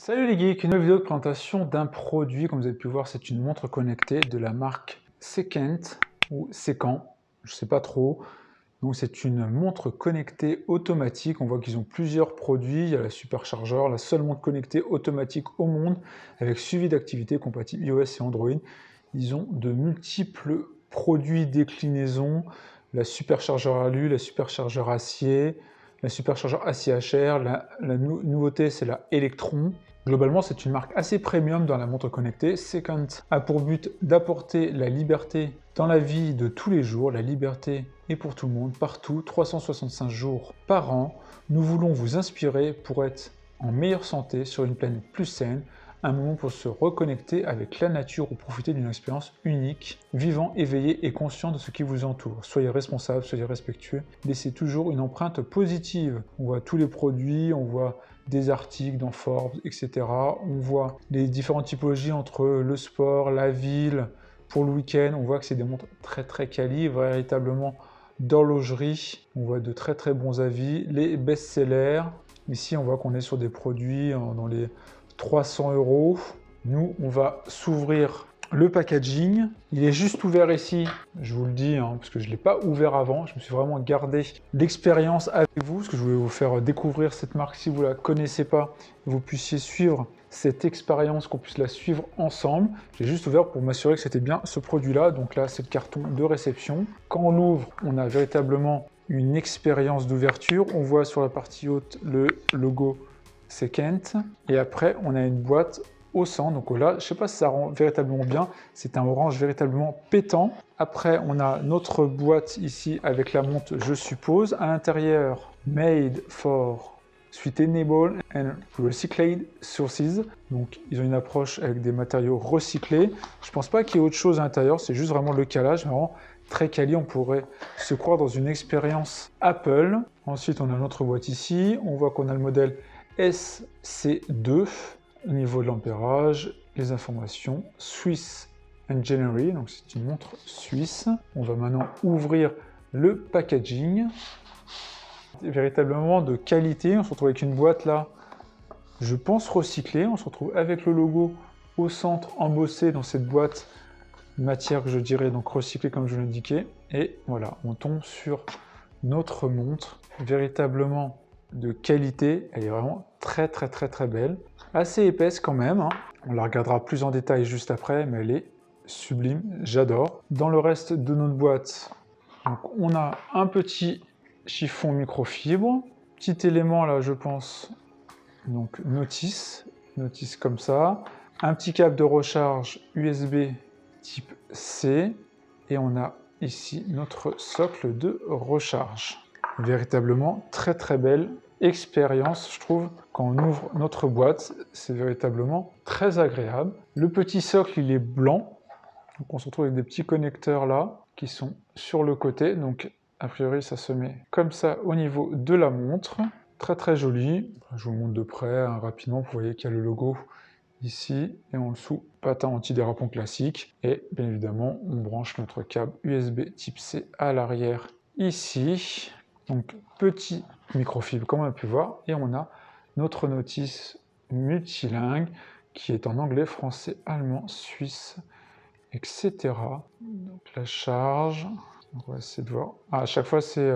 Salut les geeks, une nouvelle vidéo de présentation d'un produit. Comme vous avez pu voir, c'est une montre connectée de la marque Secant ou Secant, je ne sais pas trop. Donc c'est une montre connectée automatique. On voit qu'ils ont plusieurs produits. Il y a la superchargeur, la seule montre connectée automatique au monde avec suivi d'activité compatible iOS et Android. Ils ont de multiples produits déclinaisons, la superchargeur alu, la superchargeur acier, la superchargeur acier HR, la nouveauté c'est la Electron. Globalement, c'est une marque assez premium dans la montre connectée. Secant a pour but d'apporter la liberté dans la vie de tous les jours. La liberté est pour tout le monde, partout, 365 jours par an. Nous voulons vous inspirer pour être en meilleure santé sur une planète plus saine. Un moment pour se reconnecter avec la nature ou profiter d'une expérience unique, vivant, éveillé et conscient de ce qui vous entoure. Soyez responsable, soyez respectueux, laissez toujours une empreinte positive. On voit tous les produits, on voit des articles dans Forbes, etc. On voit les différentes typologies entre le sport, la ville, pour le week-end. On voit que c'est des montres très quali, véritablement d'horlogerie. On voit de très bons avis. Les best-sellers. Ici, on voit qu'on est sur des produits dans les 300 €. Nous, on va s'ouvrir le packaging. Il est juste ouvert ici, je vous le dis, parce que je ne l'ai pas ouvert avant. Je me suis vraiment gardé l'expérience avec vous, parce que je voulais vous faire découvrir cette marque si vous ne la connaissez pas, que vous puissiez suivre cette expérience, qu'on puisse la suivre ensemble. J'ai juste ouvert pour m'assurer que c'était bien ce produit-là. Donc là, c'est le carton de réception. Quand on l'ouvre, on a véritablement une expérience d'ouverture. On voit sur la partie haute le logo Secant. Et après, on a une boîte au centre. Donc là, je ne sais pas si ça rend véritablement bien. C'est un orange véritablement pétant. Après, on a notre boîte ici avec la montre, je suppose. À l'intérieur, made for sustainable and recycled sources. Donc, ils ont une approche avec des matériaux recyclés. Je ne pense pas qu'il y ait autre chose à l'intérieur. C'est juste vraiment le calage. Vraiment très quali. On pourrait se croire dans une expérience Apple. Ensuite, on a notre boîte ici. On voit qu'on a le modèle SC2 au niveau de l'ampérage, les informations, Swiss Engineering, donc c'est une montre suisse. On va maintenant ouvrir le packaging. Véritablement de qualité, on se retrouve avec une boîte là, je pense recyclée. On se retrouve avec le logo au centre embossé dans cette boîte, matière que je dirais donc recyclée comme je l'indiquais. Et voilà, on tombe sur notre montre, véritablement de qualité. Elle est vraiment très belle, assez épaisse quand même, On la regardera plus en détail juste après, mais elle est sublime, j'adore. Dans le reste de notre boîte, donc on a un petit chiffon microfibre, petit élément là je pense, donc notice comme ça, un petit câble de recharge USB type C, et on a ici notre socle de recharge. Véritablement très belle expérience, je trouve, quand on ouvre notre boîte, c'est véritablement très agréable. Le petit socle, il est blanc, donc on se retrouve avec des petits connecteurs là, qui sont sur le côté, donc a priori ça se met comme ça au niveau de la montre, très joli. Je vous montre de près, rapidement, vous voyez qu'il y a le logo ici, et en dessous, patin antidérapant classique, et bien évidemment, on branche notre câble USB type C à l'arrière ici. Donc petit microfibre comme on a pu voir, et on a notre notice multilingue qui est en anglais, français, allemand, suisse, etc. Donc la charge, on va essayer de voir. À chaque fois c'est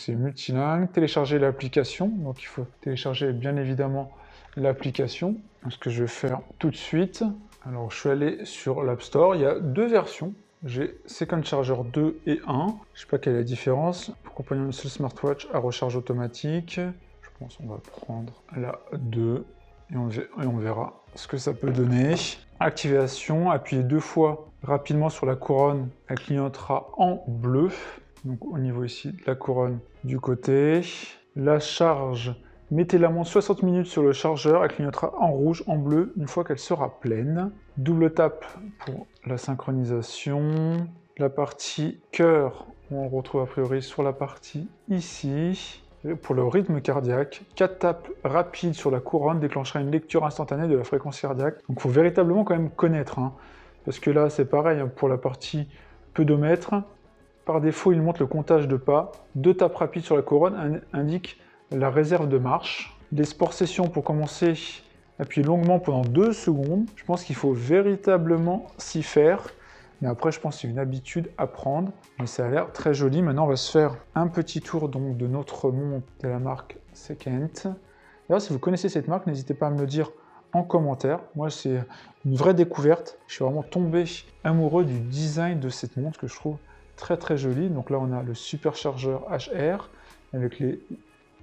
multilingue. Télécharger l'application, donc il faut télécharger bien évidemment l'application. Ce que je vais faire tout de suite. Alors je suis allé sur l'App Store, il y a deux versions. J'ai Secant Charger 2 et 1. Je sais pas quelle est la différence. Pour compagnon de seul smartwatch à recharge automatique. Je pense qu'on va prendre la 2 et on verra ce que ça peut donner. Activation, appuyez 2 fois rapidement sur la couronne. Elle clignotera en bleu. Donc au niveau ici de la couronne du côté. La charge, mettez la montre 60 minutes sur le chargeur, elle clignotera en rouge, en bleu, une fois qu'elle sera pleine. Double tap pour la synchronisation. La partie cœur, on le retrouve a priori sur la partie ici. Et pour le rythme cardiaque, 4 tapes rapides sur la couronne déclenchera une lecture instantanée de la fréquence cardiaque. Donc il faut véritablement quand même connaître, parce que là c'est pareil pour la partie pedomètre. Par défaut, il montre le comptage de pas. 2 tapes rapides sur la couronne indiquent la réserve de marche. Les sports sessions, pour commencer, appuyer longuement pendant 2 secondes. Je pense qu'il faut véritablement s'y faire. Mais après, je pense que c'est une habitude à prendre. Mais ça a l'air très joli. Maintenant, on va se faire un petit tour donc, de notre montre de la marque Secant. D'ailleurs, si vous connaissez cette marque, n'hésitez pas à me le dire en commentaire. Moi, c'est une vraie découverte. Je suis vraiment tombé amoureux du design de cette montre que je trouve très très jolie. Donc là, on a le superchargeur HR avec les...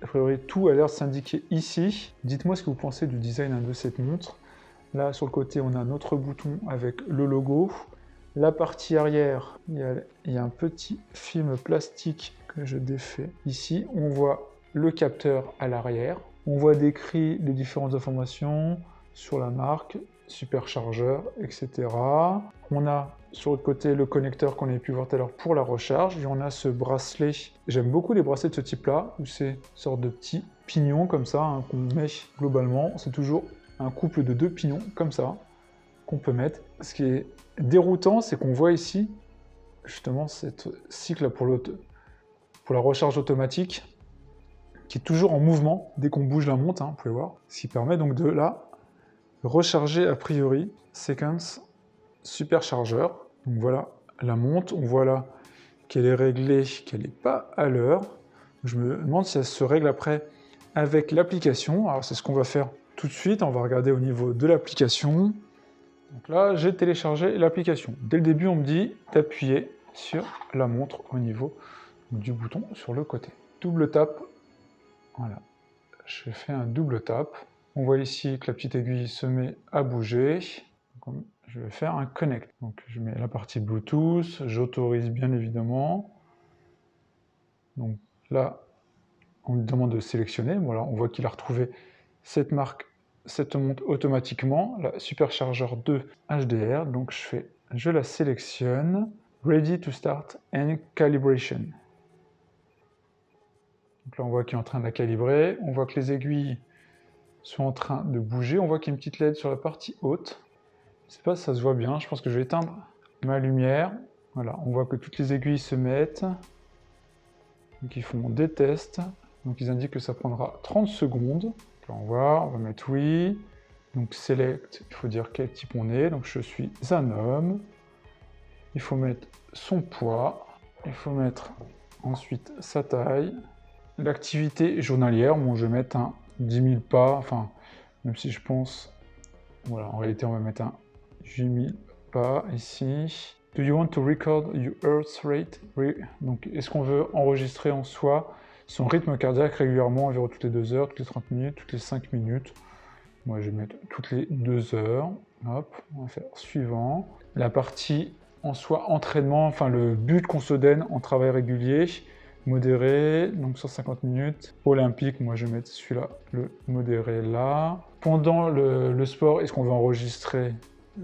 A priori, tout a l'air de s'indiquer ici. Dites-moi ce que vous pensez du design de cette montre. Là, sur le côté, on a notre bouton avec le logo. La partie arrière, il y a un petit film plastique que je défais. Ici, on voit le capteur à l'arrière. On voit décrit les différentes informations sur la marque, superchargeur, etc. On a sur le côté le connecteur qu'on avait pu voir tout à l'heure pour la recharge. Et on a ce bracelet. J'aime beaucoup les bracelets de ce type-là, où c'est une sorte de petit pignon comme ça, hein, qu'on met globalement. C'est toujours un couple de 2 pignons comme ça, qu'on peut mettre. Ce qui est déroutant, c'est qu'on voit ici, justement, cette cycle pour la recharge automatique, qui est toujours en mouvement dès qu'on bouge la montre, hein, vous pouvez voir. Ce qui permet donc de la recharger a priori. Sequence superchargeur. Donc voilà la montre, on voit là qu'elle est réglée, qu'elle n'est pas à l'heure. Je me demande si elle se règle après avec l'application. Alors c'est ce qu'on va faire tout de suite, on va regarder au niveau de l'application. Donc là, j'ai téléchargé l'application. Dès le début, on me dit d'appuyer sur la montre au niveau du bouton sur le côté. Double tap, voilà. Je fais un double tap. On voit ici que la petite aiguille se met à bouger. Donc, je vais faire un connect. Donc je mets la partie Bluetooth, j'autorise bien évidemment. Donc là, on me demande de sélectionner. Voilà, on voit qu'il a retrouvé cette marque, cette montre automatiquement, la Supercharger 2 HDR. Donc je la sélectionne. Ready to start and calibration. Donc là, on voit qu'il est en train de la calibrer. On voit que les aiguilles sont en train de bouger. On voit qu'il y a une petite LED sur la partie haute. Je ne sais pas si ça se voit bien. Je pense que je vais éteindre ma lumière. Voilà, on voit que toutes les aiguilles se mettent. Donc ils font des tests. Donc ils indiquent que ça prendra 30 secondes. Là, on va mettre oui. Donc select, il faut dire quel type on est. Donc je suis un homme. Il faut mettre son poids. Il faut mettre ensuite sa taille. L'activité journalière, bon, je vais mettre un 10 000 pas, enfin, même si je pense, voilà, en réalité, on va mettre un 8 000 pas ici. Do you want to record your heart rate? Donc, est-ce qu'on veut enregistrer en soi son rythme cardiaque régulièrement, environ toutes les 2 heures, toutes les 30 minutes, toutes les 5 minutes? Moi, je vais mettre toutes les 2 heures. Hop, on va faire suivant. La partie en soi, entraînement, enfin, le but qu'on se donne en travail régulier. Modéré, donc 150 minutes. Olympique, moi je vais mettre celui-là, le modéré là. Pendant le sport, est-ce qu'on veut enregistrer?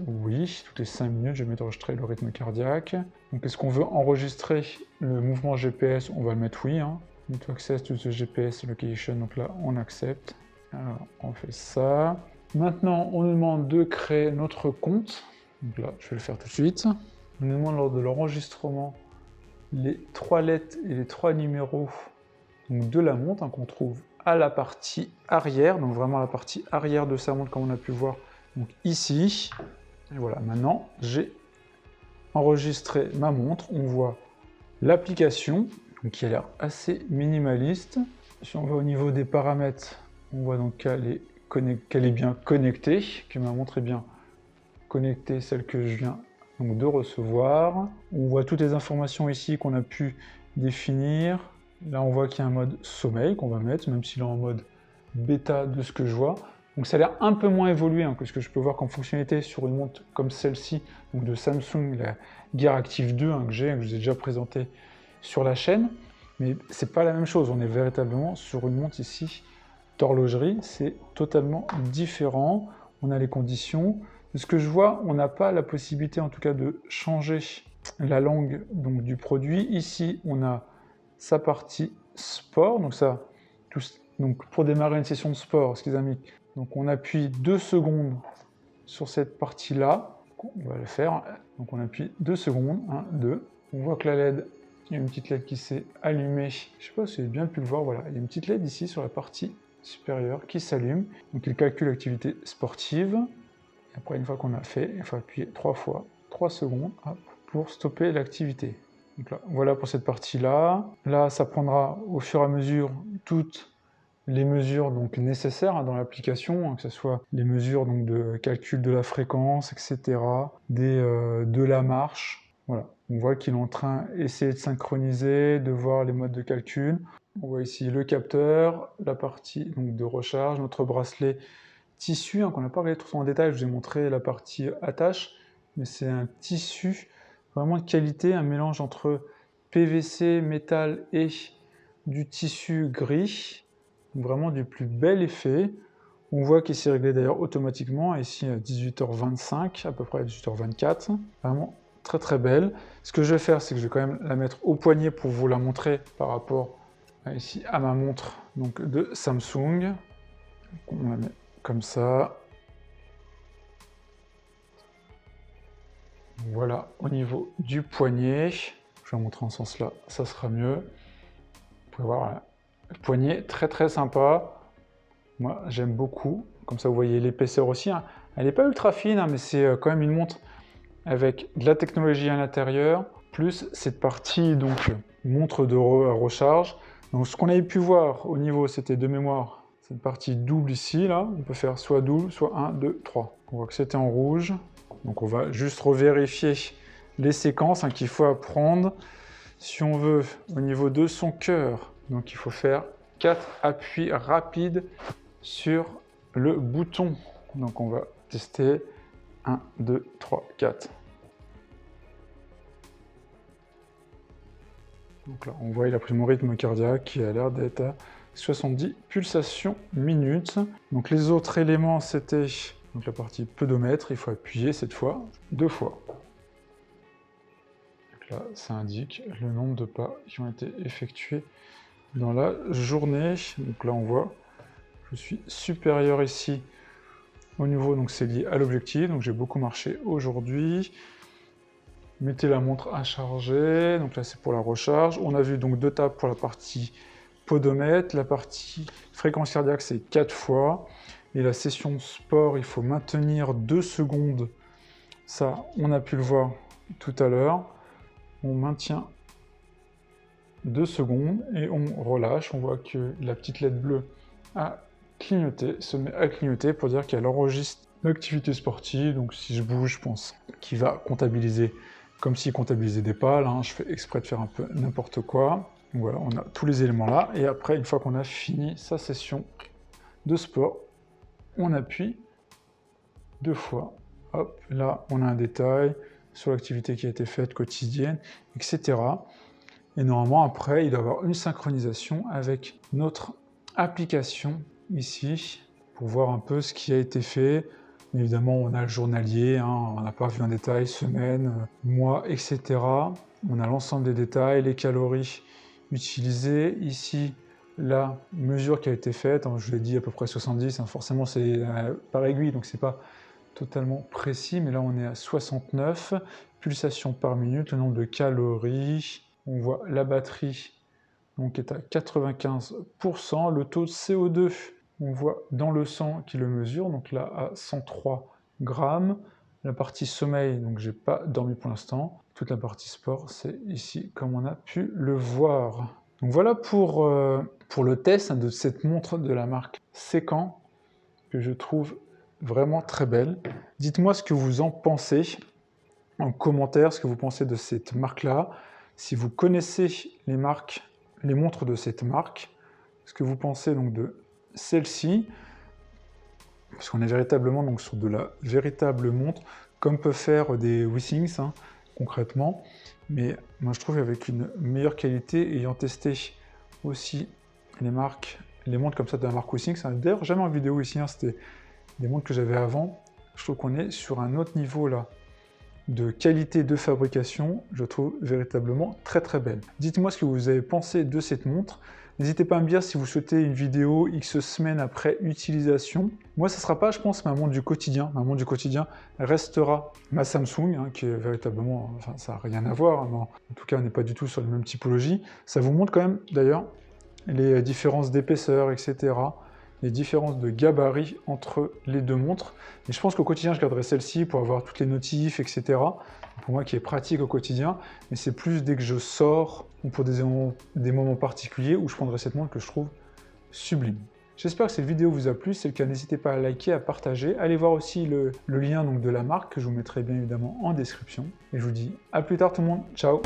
Oui, toutes les 5 minutes, je vais mettre enregistrer le rythme cardiaque. Donc est-ce qu'on veut enregistrer le mouvement GPS? On va le mettre oui. Hein. Need to access to the GPS location, donc là on accepte. Alors on fait ça. Maintenant on nous demande de créer notre compte. Donc là je vais le faire tout de suite. On nous demande lors de l'enregistrement les 3 lettres et les 3 numéros donc de la montre hein, qu'on trouve à la partie arrière, donc vraiment la partie arrière de sa montre comme on a pu voir donc ici. Et voilà, maintenant j'ai enregistré ma montre, on voit l'application qui a l'air assez minimaliste. Si on va au niveau des paramètres, on voit donc qu'elle est bien connectée, que ma montre est bien connectée, celle que je viens donc de recevoir. On voit toutes les informations ici qu'on a pu définir. Là, on voit qu'il y a un mode sommeil qu'on va mettre, même s'il est en mode bêta de ce que je vois. Donc ça a l'air un peu moins évolué hein, que ce que je peux voir comme fonctionnalité sur une montre comme celle-ci, donc de Samsung, la Gear Active 2 hein, que je vous ai déjà présenté sur la chaîne. Mais c'est pas la même chose, on est véritablement sur une montre ici d'horlogerie, c'est totalement différent. On a les conditions. De ce que je vois, on n'a pas la possibilité en tout cas de changer la langue donc, du produit. Ici, on a sa partie sport. Donc ça, donc pour démarrer une session de sport, ce qu'ils ont mis. Donc on appuie 2 secondes sur cette partie-là. On va le faire. Donc on appuie 2 secondes. 1, 2. On voit que la LED, il y a une petite LED qui s'est allumée. Je ne sais pas si vous avez bien pu le voir. Voilà, il y a une petite LED ici sur la partie supérieur qui s'allume. Donc il calcule l'activité sportive. Et après, une fois qu'on a fait, il faut appuyer 3 fois, 3 secondes, hop, pour stopper l'activité. Donc là, voilà pour cette partie-là. Là, ça prendra au fur et à mesure toutes les mesures donc, nécessaires dans l'application, que ce soit les mesures donc, de calcul de la fréquence, etc., de la marche. Voilà. On voit qu'il est en train d'essayer de synchroniser, de voir les modes de calcul. On voit ici le capteur, la partie donc, de recharge, notre bracelet tissu, qu'on n'a pas regardé tout en détail. Je vous ai montré la partie attache, mais c'est un tissu vraiment de qualité, un mélange entre PVC, métal et du tissu gris. Vraiment du plus bel effet. On voit qu'il s'est réglé d'ailleurs automatiquement, ici à 18h25, à peu près à 18h24. Vraiment très très belle. Ce que je vais faire, c'est que je vais quand même la mettre au poignet pour vous la montrer par rapport ici à ma montre donc, de Samsung. On la met comme ça. Voilà, au niveau du poignet. Je vais vous montrer en ce sens-là, ça sera mieux. Vous pouvez voir le poignet, très très sympa. Moi, j'aime beaucoup. Comme ça, vous voyez l'épaisseur aussi. Elle n'est pas ultra fine, mais c'est quand même une montre avec de la technologie à l'intérieur, plus cette partie, donc, montre de recharge. Donc, ce qu'on avait pu voir au niveau, c'était de mémoire, cette partie double ici, là. On peut faire soit double, soit 1, 2, 3. On voit que c'était en rouge. Donc, on va juste revérifier les séquences qu'il faut apprendre. Si on veut, au niveau de son cœur, donc il faut faire 4 appuis rapides sur le bouton. Donc on va tester 1, 2, 3, 4. Donc là, on voit il a pris mon rythme cardiaque qui a l'air d'être à 70 pulsations minutes. Donc les autres éléments, c'était donc la partie pedomètre. Il faut appuyer cette fois 2 fois. Donc là, ça indique le nombre de pas qui ont été effectués dans la journée. Donc là, on voit je suis supérieur ici au niveau, donc c'est lié à l'objectif, donc j'ai beaucoup marché aujourd'hui. Mettez la montre à charger, donc là c'est pour la recharge. On a vu donc 2 tapes pour la partie podomètre, la partie fréquence cardiaque c'est 4 fois, et la session sport il faut maintenir 2 secondes, ça on a pu le voir tout à l'heure. On maintient 2 secondes et on relâche, on voit que la petite LED bleue a clignoter, se met à clignoter pour dire qu'elle enregistre l'activité sportive. Donc si je bouge, je pense qu'il va comptabiliser comme s'il comptabilisait des pas. Là, je fais exprès de faire un peu n'importe quoi. Donc voilà, on a tous les éléments là. Et après, une fois qu'on a fini sa session de sport, on appuie 2 fois. Hop, là, on a un détail sur l'activité qui a été faite quotidienne, etc. Et normalement, après, il doit y avoir une synchronisation avec notre application ici pour voir un peu ce qui a été fait. Évidemment, on a le journalier, on n'a pas vu en détail, semaine, mois, etc. On a l'ensemble des détails, les calories utilisées. Ici, la mesure qui a été faite, je l'ai dit à peu près 70, forcément c'est par aiguille, donc c'est pas totalement précis, mais là on est à 69 pulsations par minute, le nombre de calories. On voit la batterie donc est à 95%, le taux de CO2, on voit dans le sang qui le mesure, donc là à 103 grammes. La partie sommeil, donc j'ai pas dormi pour l'instant. Toute la partie sport, c'est ici comme on a pu le voir. Donc voilà pour le test de cette montre de la marque Secan, que je trouve vraiment très belle. Dites-moi ce que vous en pensez en commentaire, ce que vous pensez de cette marque-là. Si vous connaissez les montres de cette marque, ce que vous pensez donc de celle-ci, parce qu'on est véritablement donc sur de la véritable montre, comme peuvent faire des Withings concrètement, mais moi je trouve avec une meilleure qualité, ayant testé aussi les montres comme ça de la marque Withings. D'ailleurs jamais en vidéo ici, c'était des montres que j'avais avant. Je trouve qu'on est sur un autre niveau là de qualité de fabrication, je trouve véritablement très très belle. Dites-moi ce que vous avez pensé de cette montre. N'hésitez pas à me dire si vous souhaitez une vidéo X semaines après utilisation. Moi, ça ne sera pas, je pense, ma montre du quotidien. Ma montre du quotidien restera ma Samsung, qui est véritablement, enfin, ça n'a rien à voir, mais en tout cas, on n'est pas du tout sur la même typologie. Ça vous montre quand même, d'ailleurs, les différences d'épaisseur, etc. les différences de gabarit entre les deux montres. Mais je pense qu'au quotidien, je garderai celle-ci pour avoir toutes les notifs, etc. Pour moi, qui est pratique au quotidien. Mais c'est plus dès que je sors ou pour des moments particuliers où je prendrai cette montre que je trouve sublime. J'espère que cette vidéo vous a plu. Si c'est le cas, n'hésitez pas à liker, à partager. Allez voir aussi le lien donc, de la marque que je vous mettrai bien évidemment en description. Et je vous dis à plus tard tout le monde. Ciao!